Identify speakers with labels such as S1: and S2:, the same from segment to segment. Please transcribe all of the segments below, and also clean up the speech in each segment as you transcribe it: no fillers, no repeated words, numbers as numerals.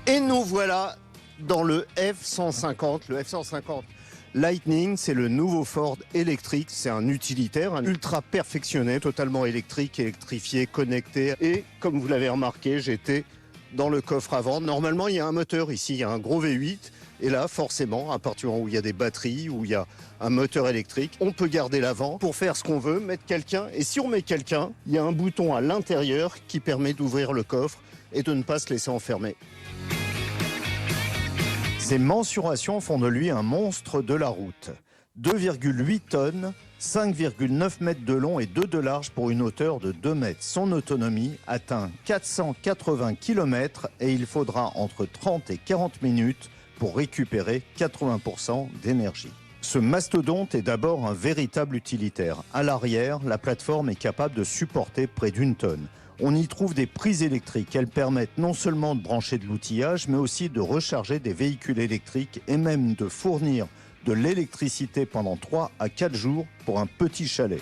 S1: Et nous voilà dans le F-150. Le F-150 Lightning, c'est le nouveau Ford électrique. C'est un utilitaire, un ultra perfectionné, totalement électrique, électrifié, connecté. Et comme vous l'avez remarqué, j'étais dans le coffre avant. Normalement, il y a un moteur ici, il y a un gros V8. Et là, forcément, à partir du moment où il y a des batteries, où il y a un moteur électrique, on peut garder l'avant pour faire ce qu'on veut, mettre quelqu'un. Et si on met quelqu'un, il y a un bouton à l'intérieur qui permet d'ouvrir le coffre et de ne pas se laisser enfermer. Ces mensurations font de lui un monstre de la route. 2,8 tonnes, 5,9 mètres de long et 2 de large pour une hauteur de 2 mètres. Son autonomie atteint 480 km et il faudra entre 30 et 40 minutes pour récupérer 80% d'énergie. Ce mastodonte est d'abord un véritable utilitaire. À l'arrière, la plateforme est capable de supporter près d'1 tonne. On y trouve des prises électriques. Elles permettent non seulement de brancher de l'outillage, mais aussi de recharger des véhicules électriques et même de fournir de l'électricité pendant 3 à 4 jours pour un petit chalet.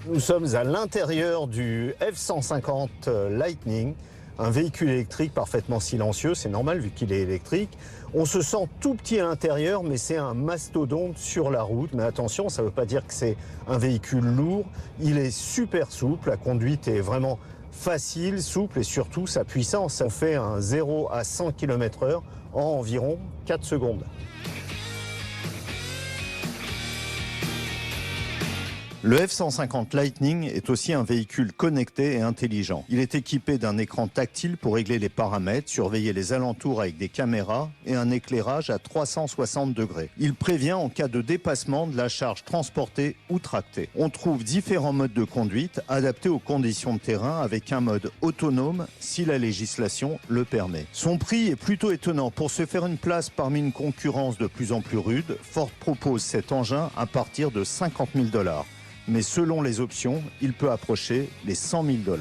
S1: Nous sommes à l'intérieur du F-150 Lightning, un véhicule électrique parfaitement silencieux, c'est normal vu qu'il est électrique. On se sent tout petit à l'intérieur, mais c'est un mastodonte sur la route. Mais attention, ça ne veut pas dire que c'est un véhicule lourd. Il est super souple, la conduite est vraiment facile, souple et surtout sa puissance. Ça fait un 0 à 100 km/h en environ 4 secondes. Le F-150 Lightning est aussi un véhicule connecté et intelligent. Il est équipé d'un écran tactile pour régler les paramètres, surveiller les alentours avec des caméras et un éclairage à 360 degrés. Il prévient en cas de dépassement de la charge transportée ou tractée. On trouve différents modes de conduite adaptés aux conditions de terrain avec un mode autonome si la législation le permet. Son prix est plutôt étonnant. Pour se faire une place parmi une concurrence de plus en plus rude, Ford propose cet engin à partir de $50 000. Mais selon les options, il peut approcher les $100 000.